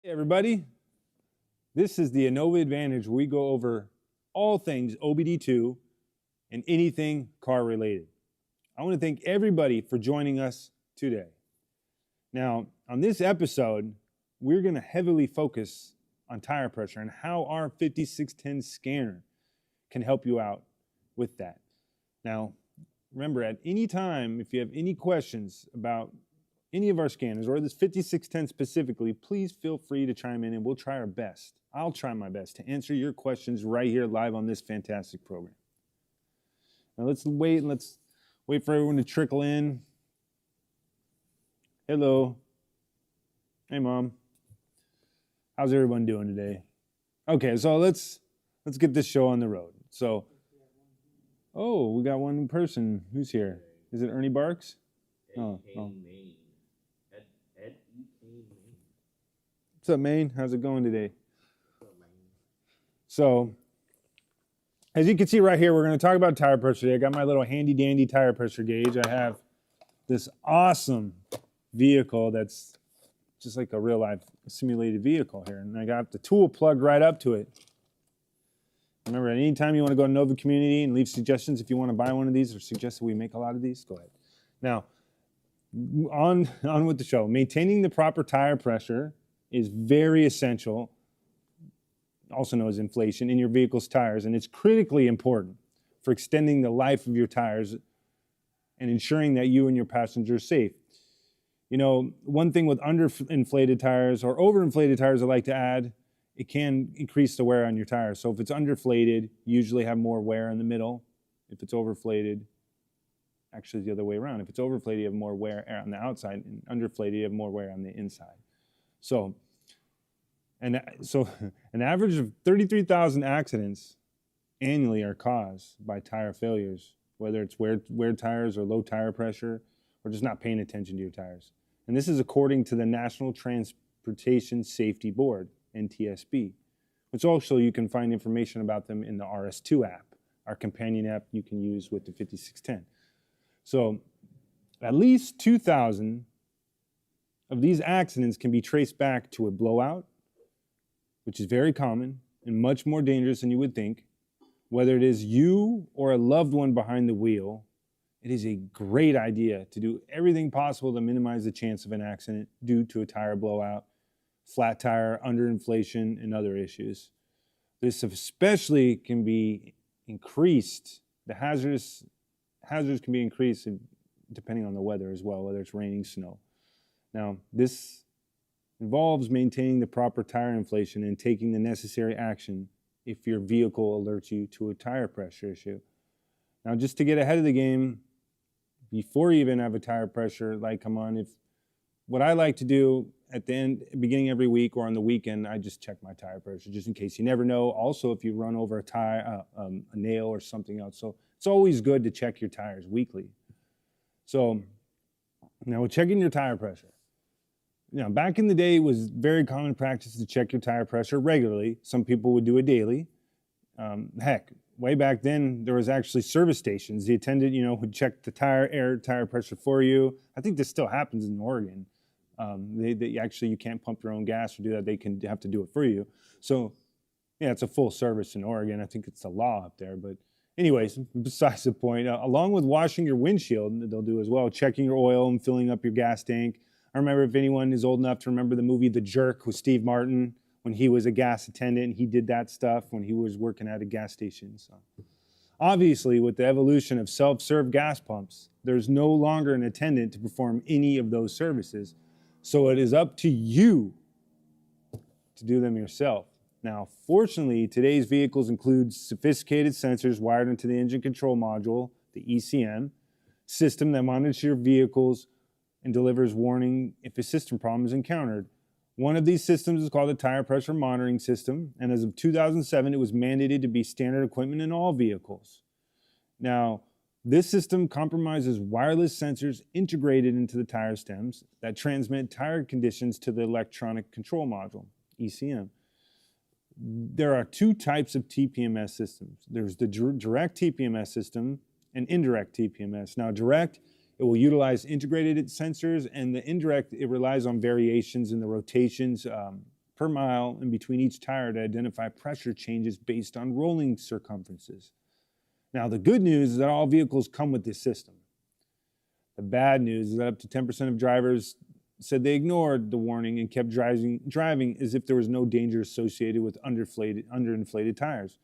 Hey everybody, this is the Innova Advantage where we go over all things OBD2 and anything car related. I want to thank everybody for joining us today. Now, on this episode, we're going to heavily focus on tire pressure and how our 5610 scanner can help you out with that. Now, remember, at any time, if you have any questions about any of our scanners, or this 5610 specifically, please feel free to chime in and we'll try our best. I'll try my best to answer your questions right here live on this fantastic program. Now let's wait for everyone to trickle in. Hello. Hey Mom. How's everyone doing today? Okay, so let's get this show on the road. So, oh, we got one person. Who's here? Is it Ernie Barks? Oh. What's up, Maine? How's it going today? So, as you can see right here, we're going to talk about tire pressure today. I got my little handy dandy tire pressure gauge. I have this awesome vehicle that's just like a real life simulated vehicle here. And I got the tool plugged right up to it. Remember, at any time you want to go to Innova Community and leave suggestions if you want to buy one of these or suggest that we make a lot of these, go ahead. Now, on with the show. Maintaining the proper tire pressure is very essential, also known as inflation, in your vehicle's tires, and it's critically important for extending the life of your tires and ensuring that you and your passenger are safe. You know, one thing with underinflated tires or overinflated tires I like to add, it can increase the wear on your tires. So if it's underflated, you usually have more wear in the middle. If it's overflated, actually it's the other way around. If it's overflated, you have more wear on the outside, and underflated, you have more wear on the inside. So an average of 33,000 accidents annually are caused by tire failures, whether it's wear tires or low tire pressure or just not paying attention to your tires. And this is according to the National Transportation Safety Board, NTSB, which also you can find information about them in the RS2 app, our companion app you can use with the 5610. So at least 2,000 of these accidents can be traced back to a blowout, which is very common and much more dangerous than you would think. Whether it is you or a loved one behind the wheel, it is a great idea to do everything possible to minimize the chance of an accident due to a tire blowout, flat tire, underinflation, and other issues. This especially can be increased. The hazards can be increased depending on the weather as well, whether it's raining, snow. Now, this involves maintaining the proper tire inflation and taking the necessary action if your vehicle alerts you to a tire pressure issue. Now, just to get ahead of the game, before you even have a tire pressure light come on, what I like to do at the beginning every week or on the weekend, I just check my tire pressure just in case. You never know. Also, if you run over a nail or something else. So it's always good to check your tires weekly. So now with checking your tire pressure, back in the day, it was very common practice to check your tire pressure regularly. Some people would do it daily. Heck, way back then, there was actually service stations. The attendant, would check the tire pressure for you. I think this still happens in Oregon. You can't pump your own gas or do that. They have to do it for you. So, yeah, it's a full service in Oregon. I think it's the law up there. But anyways, besides the point, along with washing your windshield, they'll do as well, checking your oil and filling up your gas tank. I remember, if anyone is old enough to remember the movie The Jerk with Steve Martin, when he was a gas attendant, he did that stuff when he was working at a gas station. So, obviously, with the evolution of self-serve gas pumps, there's no longer an attendant to perform any of those services. So it is up to you to do them yourself. Now, fortunately, today's vehicles include sophisticated sensors wired into the engine control module, the ECM, system that monitors your vehicles and delivers warning if a system problem is encountered. One of these systems is called the Tire Pressure Monitoring System, and as of 2007, it was mandated to be standard equipment in all vehicles. Now, this system compromises wireless sensors integrated into the tire stems that transmit tire conditions to the electronic control module, ECM. There are two types of TPMS systems. There's the direct TPMS system and indirect TPMS. Now, direct, it will utilize integrated sensors, and the indirect, it relies on variations in the rotations per mile in between each tire to identify pressure changes based on rolling circumferences. Now, the good news is that all vehicles come with this system. The bad news is that up to 10% of drivers said they ignored the warning and kept driving as if there was no danger associated with underinflated tires.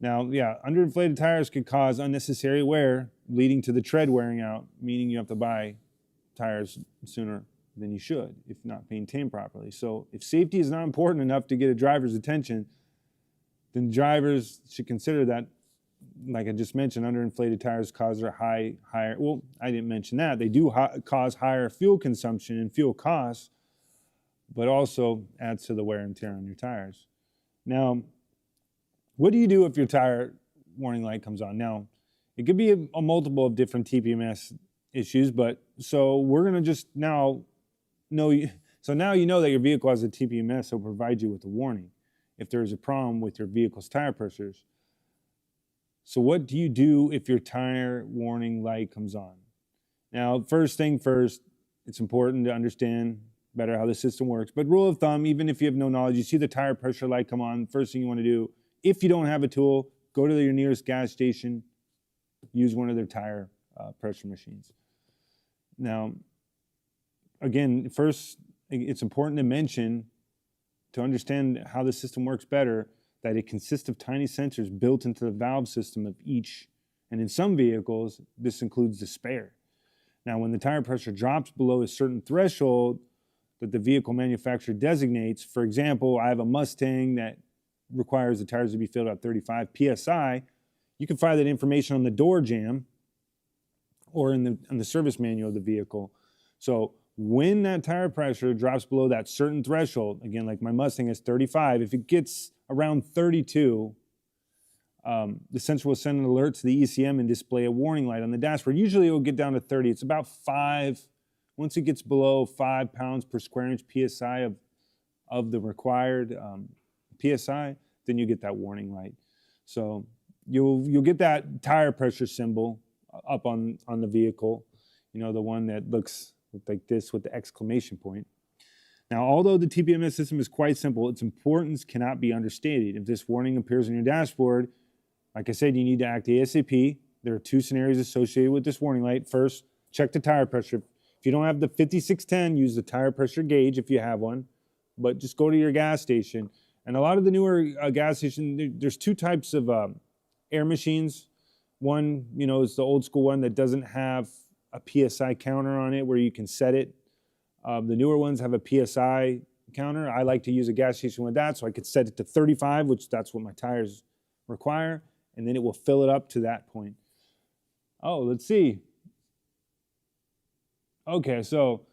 Now, yeah, underinflated tires could cause unnecessary wear, leading to the tread wearing out, meaning you have to buy tires sooner than you should if not maintained properly. So if safety is not important enough to get a driver's attention, then drivers should consider that, like I just mentioned, underinflated tires cause their higher, well, I didn't mention that. They do cause higher fuel consumption and fuel costs, but also adds to the wear and tear on your tires. Now, what do you do if your tire warning light comes on? Now, it could be a multiple of different TPMS issues, but so we're going to just now know, so now you know that your vehicle has a TPMS, so provide you with a warning if there's a problem with your vehicle's tire pressures. So what do you do if your tire warning light comes on? Now, first thing first, it's important to understand better how the system works. But rule of thumb, even if you have no knowledge, you see the tire pressure light come on, first thing you want to do, if you don't have a tool, go to your nearest gas station, use one of their tire pressure machines. Now, again, first, it's important to mention, to understand how the system works better, that it consists of tiny sensors built into the valve system of each, and in some vehicles, this includes the spare. Now, when the tire pressure drops below a certain threshold that the vehicle manufacturer designates, for example, I have a Mustang that requires the tires to be filled at 35 PSI, you can find that information on the door jamb or in the service manual of the vehicle. So when that tire pressure drops below that certain threshold, again, like my Mustang is 35, if it gets around 32, the sensor will send an alert to the ECM and display a warning light on the dashboard. Usually it will get down to 30. It's about 5. Once it gets below 5 pounds per square inch PSI of the required PSI, then you get that warning light. So you'll get that tire pressure symbol up on the vehicle, you know, the one that looks like this with the exclamation point. Now, although the TPMS system is quite simple, its importance cannot be understated. If this warning appears on your dashboard, like I said, you need to act ASAP. There are 2 scenarios associated with this warning light. First, check the tire pressure. If you don't have the 5610, use the tire pressure gauge if you have one, but just go to your gas station. And a lot of the newer gas stations, there's 2 types of air machines. One, you know, is the old school one that doesn't have a PSI counter on it where you can set it. The newer ones have a PSI counter. I like to use a gas station with that, so I could set it to 35, which that's what my tires require, and then it will fill it up to that point. Oh, let's see. Okay, so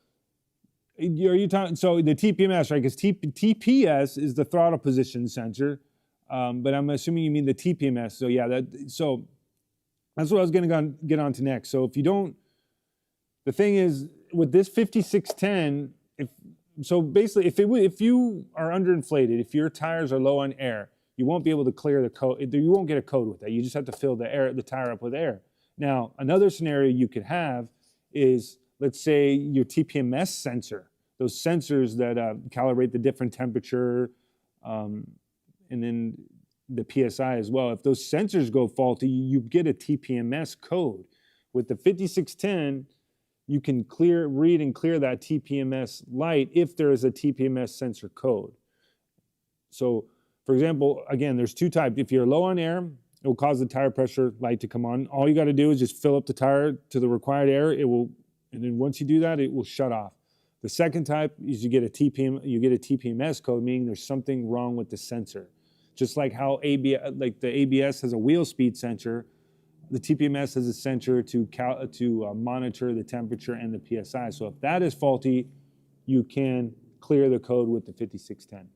are you talking? So the TPMS, right? Because TPS is the throttle position sensor, but I'm assuming you mean the TPMS. So yeah, so that's what I was going to get on to next. So if you don't, the thing is with this 5610, basically if you are underinflated, if your tires are low on air, you won't be able to clear the code. You won't get a code with that. You just have to fill the tire up with air. Now, another scenario you could have is, let's say your TPMS sensor, those sensors that calibrate the different temperature, and then the PSI as well. If those sensors go faulty, you get a TPMS code. With the 5610, you can read and clear that TPMS light if there is a TPMS sensor code. So, for example, again, there's 2 types. If you're low on air, it will cause the tire pressure light to come on. All you got to do is just fill up the tire to the required air. And then once you do that, it will shut off. The second type is you get a TPMS code, meaning there's something wrong with the sensor. Just like how the ABS has a wheel speed sensor, the TPMS has a sensor to monitor the temperature and the PSI. So if that is faulty, you can clear the code with the 5610.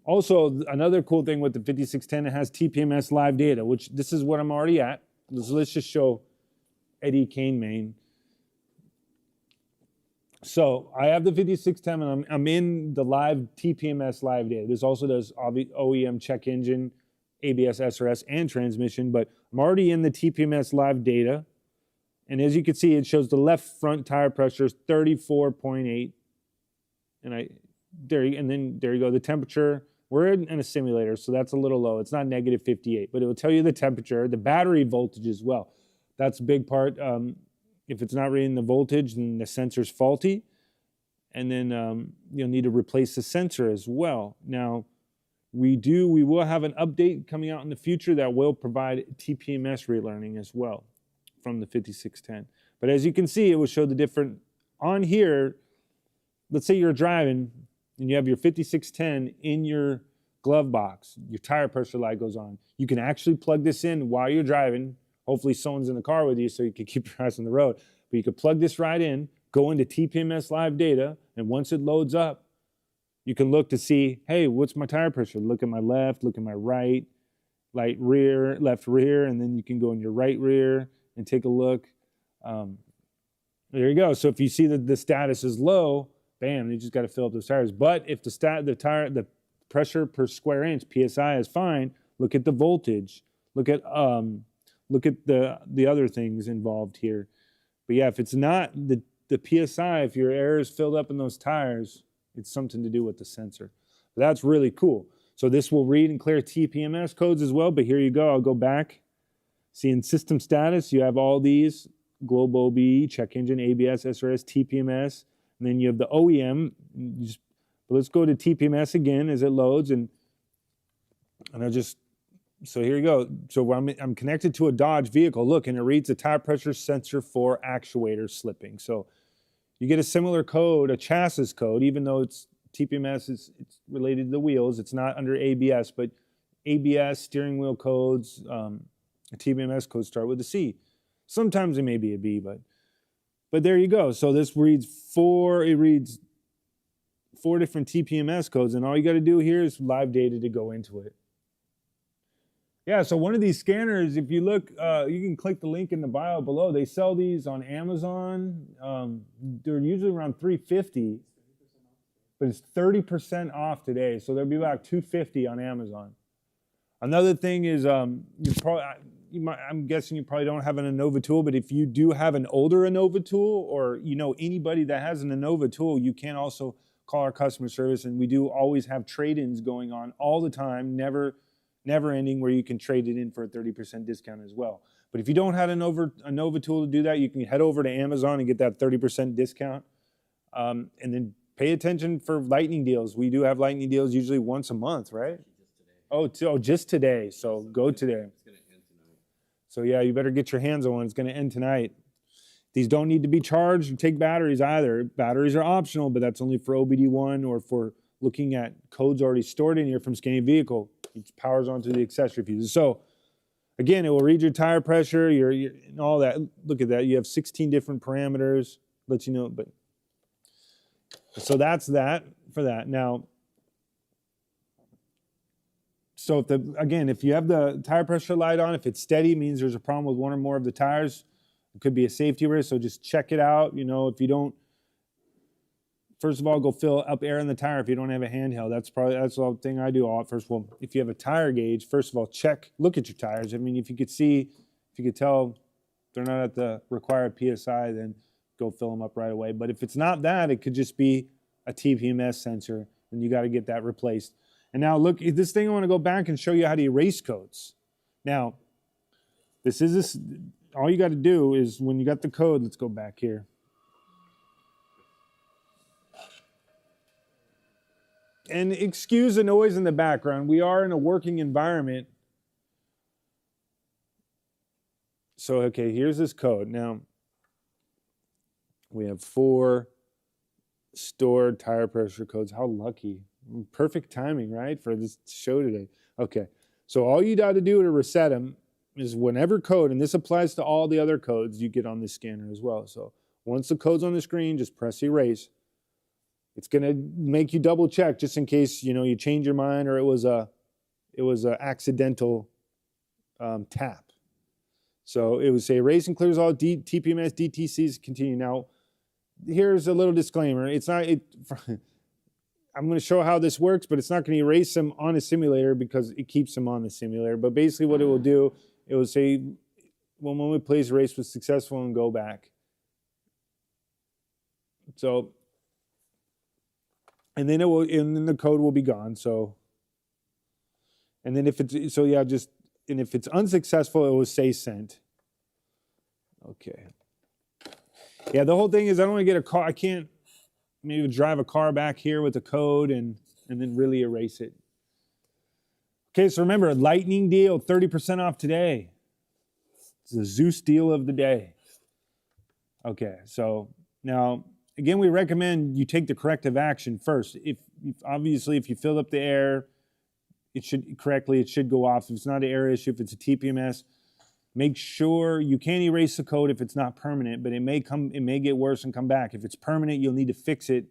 Also, another cool thing with the 5610, it has TPMS live data, which this is what I'm already at. So let's just show Eddie Kane main. So I have the 5610 and I'm in the live TPMS live data. This also does OEM check engine, ABS, SRS, and transmission, but I'm already in the TPMS live data. And as you can see, it shows the left front tire pressure is 34.8. And and then there you go. The temperature, we're in a simulator, so that's a little low. It's not negative 58, but it will tell you the temperature, the battery voltage as well. That's a big part. If it's not reading the voltage, then the sensor's faulty. And then you'll need to replace the sensor as well. Now, we will have an update coming out in the future that will provide TPMS relearning as well from the 5610. But as you can see, it will show the different, on here, let's say you're driving and you have your 5610 in your glove box, your tire pressure light goes on. You can actually plug this in while you're driving. Hopefully someone's in the car with you so you can keep your eyes on the road. But you can plug this right in, go into TPMS live data, and once it loads up, you can look to see, hey, what's my tire pressure? Look at my left, look at my right, left rear, and then you can go in your right rear and take a look. There you go. So if you see that the status is low, bam, you just got to fill up those tires. But if the pressure per square inch, PSI, is fine, look at the voltage. Look at the other things involved here. But yeah, if it's not the PSI, if your air is filled up in those tires, it's something to do with the sensor. But that's really cool. So this will read and clear TPMS codes as well, but here you go. I'll go back. See, in system status, you have all these: global OBE, check engine, ABS, SRS, TPMS, and then you have the OEM. But let's go to TPMS again as it loads, and I'll just, so here you go. So I'm connected to a Dodge vehicle. Look, and it reads the tire pressure sensor for actuator slipping. So you get a similar code, a chassis code, even though it's TPMS, it's related to the wheels. It's not under ABS, but ABS, steering wheel codes, TPMS codes start with a C. Sometimes it may be a B, but there you go. So this reads four different TPMS codes, and all you got to do here is live data to go into it. Yeah, so one of these scanners, if you look, you can click the link in the bio below. They sell these on Amazon. They're usually around $350, but it's 30% off today. So there'll be about $250 on Amazon. Another thing is, I'm guessing you probably don't have an Innova tool, but if you do have an older Innova tool, or you know anybody that has an Innova tool, you can also call our customer service, and we do always have trade-ins going on all the time, never ending, where you can trade it in for a 30% discount as well. But if you don't have a Innova tool to do that, you can head over to Amazon and get that 30% discount. And then pay attention for lightning deals. We do have lightning deals usually once a month, right? Just today. So go today. It's going to end tonight. So yeah, you better get your hands on one. It's going to end tonight. These don't need to be charged or take batteries either. Batteries are optional, but that's only for OBD1 or for looking at codes already stored in here from scanning vehicle. It powers onto the accessory fuses. So again, it will read your tire pressure, your and all that. Look at that. You have 16 different parameters. Let you know. But so that's that for that. Now, so if you have the tire pressure light on, if it's steady, it means there's a problem with one or more of the tires. It could be a safety risk. So just check it out. You know, if you don't, first of all, go fill up air in the tire if you don't have a handheld. That's the thing I do. First of all, if you have a tire gauge, first of all, look at your tires. I mean, if you could tell they're not at the required PSI, then go fill them up right away. But if it's not that, it could just be a TPMS sensor, and you got to get that replaced. And now look, this thing I want to go back and show you how to erase codes. Now, all you got to do is when you got the code, let's go back here. And excuse the noise in the background. We are in a working environment. So, okay, here's this code. Now, we have 4 stored tire pressure codes. How lucky. Perfect timing, right, for this show today. Okay, so all you got to do to reset them is whenever code, and this applies to all the other codes you get on this scanner as well. So once the code's on the screen, just press erase. It's going to make you double check just in case, you know, you change your mind or it was a accidental tap. So it would say erase and clears all TPMS DTCs. Continue. Now, here's a little disclaimer. I'm going to show how this works, but it's not going to erase them on a simulator because it keeps them on the simulator. But basically what it will do, it will say, one moment please, erase was successful, and go back. So and then and then the code will be gone. So, and then if it's, so yeah, and if it's unsuccessful, it will say sent. Okay. Yeah, the whole thing is I don't want to get a car. I can't maybe drive a car back here with the code and then really erase it. Okay, so remember, lightning deal, 30% off today. It's the Zeus deal of the day. Okay, so now, again, we recommend you take the corrective action first. Obviously, if you filled up the air, it should go off. If it's not an air issue, if it's a TPMS, make sure you can't erase the code if it's not permanent, but it may get worse and come back. If it's permanent, you'll need to fix it.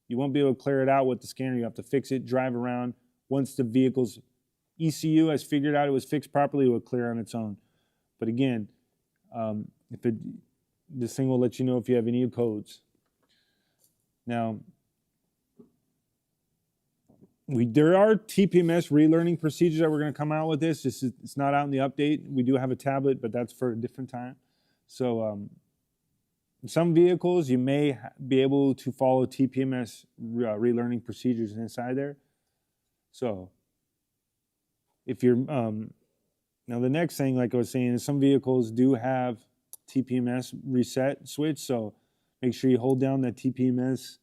You won't be able to clear it out with the scanner. You have to fix it, drive around. Once the vehicle's ECU has figured out it was fixed properly, it will clear on its own. But again, this thing will let you know if you have any codes. Now, there are TPMS relearning procedures that we're going to come out with this. It's not out in the update. We do have a tablet, but that's for a different time. So some vehicles, you may be able to follow TPMS relearning procedures inside there. So if you're, now the next thing, like I was saying, is some vehicles do have TPMS reset switch. So make sure you hold down that TPMS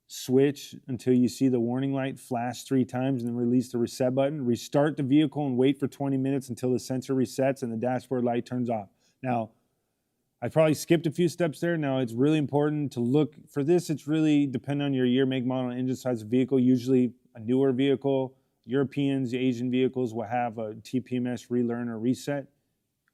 switch until you see the warning light flash 3 times and then release the reset button. Restart the vehicle and wait for 20 minutes until the sensor resets and the dashboard light turns off. Now, I probably skipped a few steps there. Now, it's really important to look for this. It's really dependent on your year, make, model, and engine size of vehicle. Usually a newer vehicle, Europeans, Asian vehicles will have a TPMS relearn or reset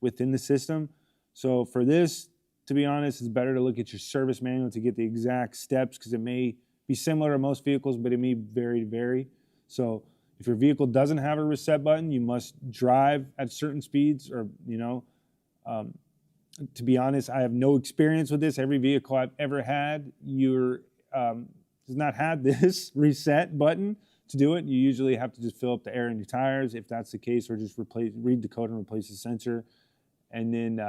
within the system. So for this, to be honest, it's better to look at your service manual to get the exact steps because it may be similar to most vehicles, but it may vary. So if your vehicle doesn't have a reset button, you must drive at certain speeds or, to be honest, I have no experience with this. Every vehicle I've ever had, does not have this reset button to do it. You usually have to just fill up the air in your tires if that's the case, or just read the code and replace the sensor, and then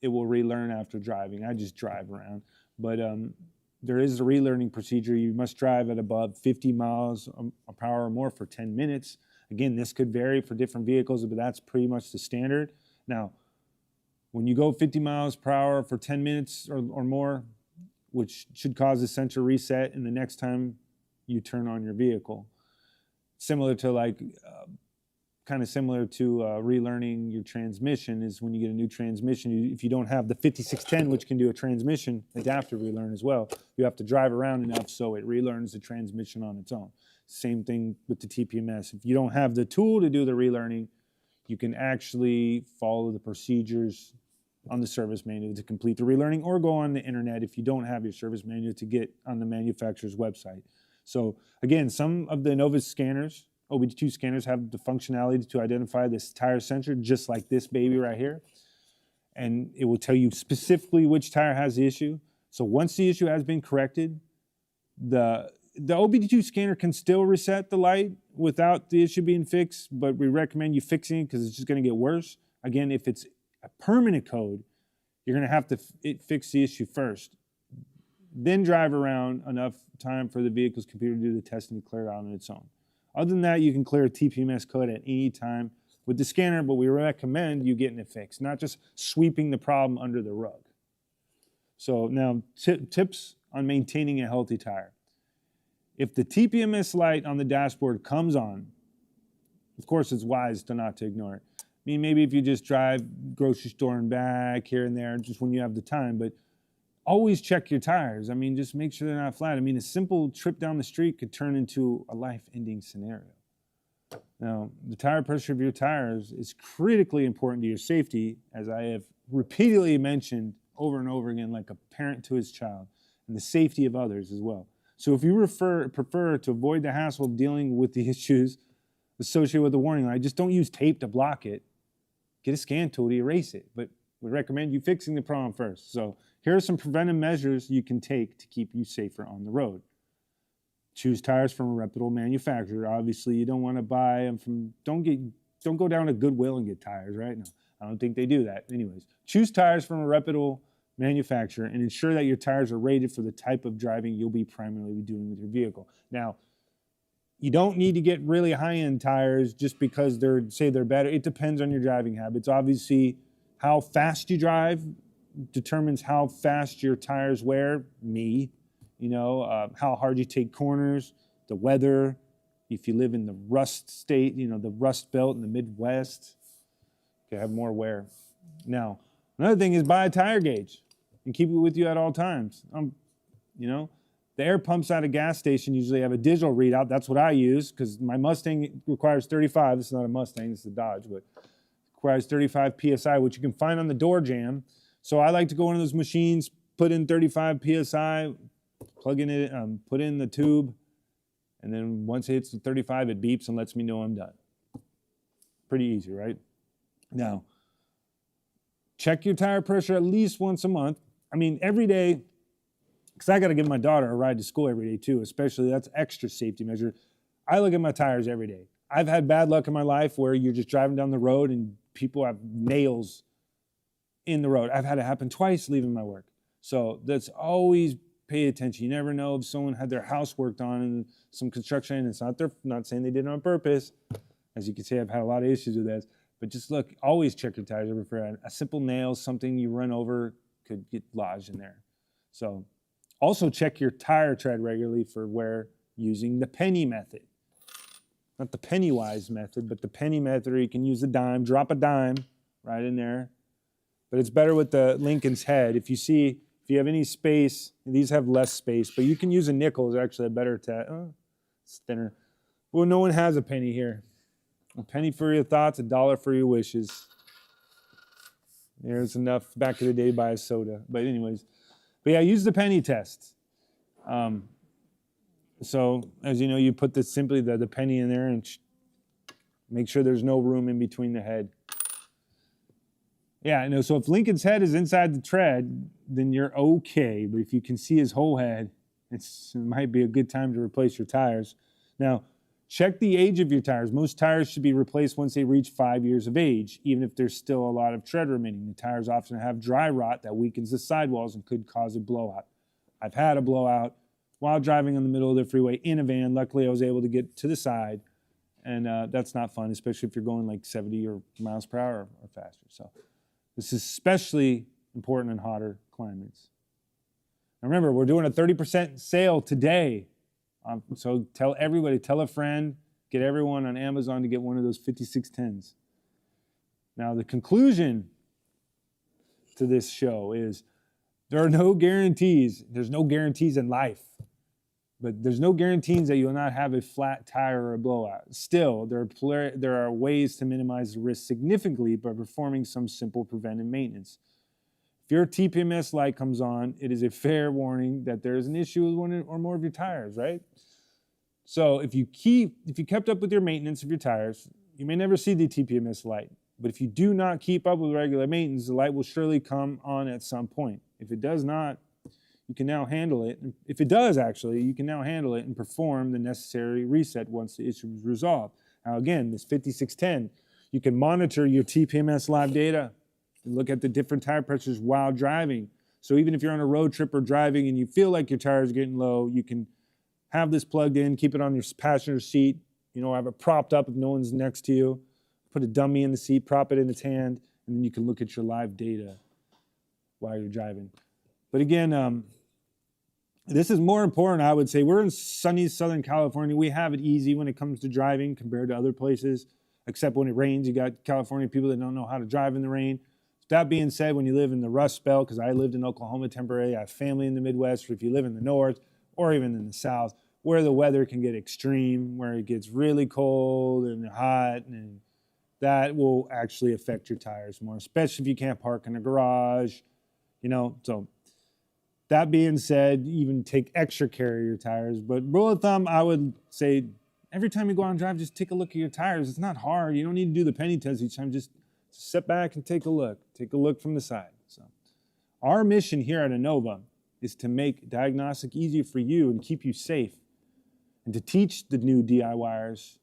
it will relearn after driving. I just drive around, but there is a relearning procedure. You must drive at above 50 miles per hour or more for 10 minutes. Again, this could vary for different vehicles, but that's pretty much the standard. Now, when you go 50 miles per hour for 10 minutes or more, which should cause a sensor reset, and the next time you turn on your vehicle, similar to kind of similar to relearning your transmission is when you get a new transmission. If you don't have the 5610, which can do a transmission adaptive relearn as well, you have to drive around enough so it relearns the transmission on its own. Same thing with the TPMS. If you don't have the tool to do the relearning, you can actually follow the procedures on the service manual to complete the relearning, or go on the internet if you don't have your service manual to get on the manufacturer's website. So again, some of the Innova scanners, OBD2 scanners, have the functionality to identify this tire sensor, just like this baby right here. And it will tell you specifically which tire has the issue. So once the issue has been corrected, the OBD2 scanner can still reset the light without the issue being fixed, but we recommend you fixing it because it's just going to get worse. Again, if it's a permanent code, you're going to have to fix the issue first. Then drive around enough time for the vehicle's computer to do the testing to clear it out on its own. Other than that, you can clear a TPMS code at any time with the scanner, but we recommend you getting it fixed, not just sweeping the problem under the rug. So now, tips on maintaining a healthy tire. If the TPMS light on the dashboard comes on, of course it's wise not to ignore it. I mean, maybe if you just drive grocery store and back here and there, just when you have the time, but always check your tires. I mean, just make sure they're not flat. I mean, a simple trip down the street could turn into a life-ending scenario. Now, the tire pressure of your tires is critically important to your safety, as I have repeatedly mentioned over and over again, like a parent to his child, and the safety of others as well. So if you prefer to avoid the hassle of dealing with the issues associated with the warning light, just don't use tape to block it. Get a scan tool to erase it, but we recommend you fixing the problem first. So here are some preventive measures you can take to keep you safer on the road. Choose tires from a reputable manufacturer. Obviously, you don't want to buy them from, don't go down to Goodwill and get tires, right? No, I don't think they do that. Anyways, choose tires from a reputable manufacturer and ensure that your tires are rated for the type of driving you'll be primarily doing with your vehicle. Now, you don't need to get really high-end tires just because they're better. It depends on your driving habits. Obviously, how fast you drive determines how fast your tires wear. How hard you take corners, the weather. If you live in the rust state, the rust belt in the Midwest, you have more wear. Now, another thing is buy a tire gauge and keep it with you at all times. The air pumps at a gas station usually have a digital readout. That's what I use because my Mustang requires 35. This is not a Mustang, this is a Dodge, but it requires 35 PSI, which you can find on the door jamb. So I like to go into those machines, put in 35 PSI, plug in it, put in the tube, and then once it hits the 35, it beeps and lets me know I'm done. Pretty easy, right? Now, check your tire pressure at least once a month. I mean, every day, because I got to give my daughter a ride to school every day too, especially that's extra safety measure. I look at my tires every day. I've had bad luck in my life where you're just driving down the road and people have nails in the road. I've had it happen twice leaving my work. So that's always pay attention. You never know if someone had their house worked on and some construction, and it's not saying they did it on purpose. As you can see, I've had a lot of issues with this. But just look, always check your tires over for a simple nail, something you run over could get lodged in there. So also check your tire tread regularly for wear using the penny method. Not the penny-wise method, but the penny method, or you can use a dime, drop a dime right in there. But it's better with the Lincoln's head. If you have any space, these have less space, but you can use a nickel is actually a better it's thinner. Well, no one has a penny here. A penny for your thoughts, $1 for your wishes. There's enough back in the day to buy a soda. But anyways, use the penny test. So as you know, you put the penny in there and make sure there's no room in between the head. Yeah, so if Lincoln's head is inside the tread, then you're okay. But if you can see his whole head, it might be a good time to replace your tires. Now, check the age of your tires. Most tires should be replaced once they reach 5 years of age, even if there's still a lot of tread remaining. The tires often have dry rot that weakens the sidewalls and could cause a blowout. I've had a blowout while driving on the middle of the freeway in a van. Luckily, I was able to get to the side, and that's not fun, especially if you're going like 70 or miles per hour or faster. So this is especially important in hotter climates. Now remember, we're doing a 30% sale today. So tell everybody, tell a friend, get everyone on Amazon to get one of those 5610s. Now the conclusion to this show is there are no guarantees. There's no guarantees in life. But there's no guarantees that you'll not have a flat tire or a blowout. Still, there are ways to minimize the risk significantly by performing some simple preventive maintenance. If your TPMS light comes on, it is a fair warning that there is an issue with one or more of your tires, right? So if you kept up with your maintenance of your tires, you may never see the TPMS light. But if you do not keep up with regular maintenance, the light will surely come on at some point. If it does not, you can now handle it. If it does, actually, you can now handle it and perform the necessary reset once the issue is resolved. Now, again, this 5610, you can monitor your TPMS live data and look at the different tire pressures while driving. So even if you're on a road trip or driving and you feel like your tires are getting low, you can have this plugged in, keep it on your passenger seat, have it propped up if no one's next to you, put a dummy in the seat, prop it in its hand, and then you can look at your live data while you're driving. But again, this is more important, I would say. We're in sunny Southern California. We have it easy when it comes to driving compared to other places, except when it rains. You got California people that don't know how to drive in the rain. That being said, when you live in the Rust Belt, because I lived in Oklahoma temporarily, I have family in the Midwest, or if you live in the North or even in the South, where the weather can get extreme, where it gets really cold and hot, and that will actually affect your tires more, especially if you can't park in a garage, So that being said, even take extra care of your tires. But rule of thumb, I would say every time you go out and drive, just take a look at your tires. It's not hard. You don't need to do the penny test each time. Just sit back and take a look. Take a look from the side. So our mission here at Innova is to make diagnostic easier for you and keep you safe, and to teach the new DIYers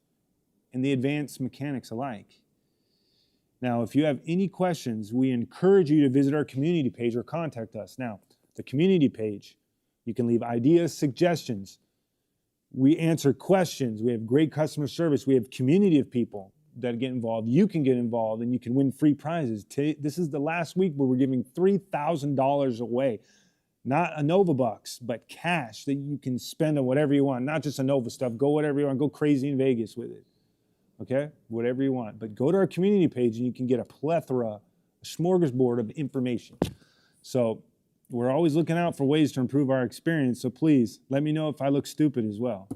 and the advanced mechanics alike. Now, if you have any questions, we encourage you to visit our community page or contact us. Now, the community page, you can leave ideas, suggestions. We answer questions. We have great customer service. We have community of people that get involved. You can get involved and you can win free prizes. This is the last week where we're giving $3,000 away. Not Innova bucks, but cash that you can spend on whatever you want. Not just Innova stuff. Go whatever you want. Go crazy in Vegas with it. Okay? Whatever you want. But go to our community page and you can get a plethora, a smorgasbord of information. So we're always looking out for ways to improve our experience. So please, let me know if I look stupid as well.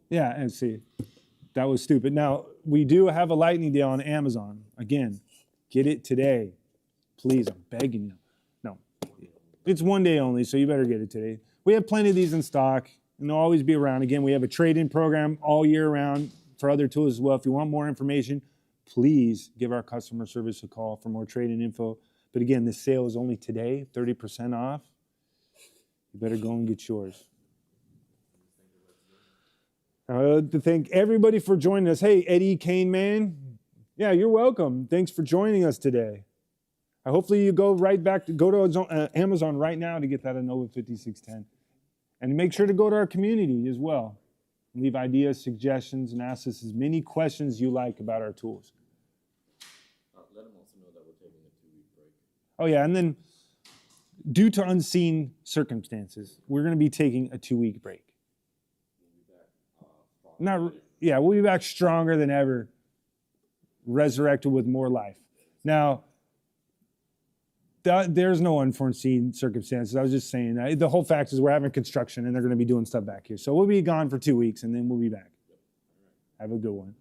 Yeah, and see, that was stupid. Now, we do have a lightning deal on Amazon. Again, get it today. Please, I'm begging you. No, it's one day only, so you better get it today. We have plenty of these in stock, and they'll always be around. Again, we have a trade-in program all year round for other tools as well. If you want more information, please give our customer service a call for more trade-in info. But again, this sale is only today, 30% off. You better go and get yours. I would like to thank everybody for joining us. Hey, Eddie Kane, man. Yeah, you're welcome. Thanks for joining us today. Hopefully you go to Amazon right now to get that Innova 5610. And make sure to go to our community as well. Leave ideas, suggestions, and ask us as many questions you like about our tools. Let them also know that we're taking a 2-week break. Oh, yeah, and then due to unseen circumstances, we're going to be taking a 2-week break. We'll be back stronger than ever, resurrected with more life. Now, there's no unforeseen circumstances. I was just saying that. The whole fact is we're having construction and they're going to be doing stuff back here. So we'll be gone for 2 weeks and then we'll be back. Have a good one.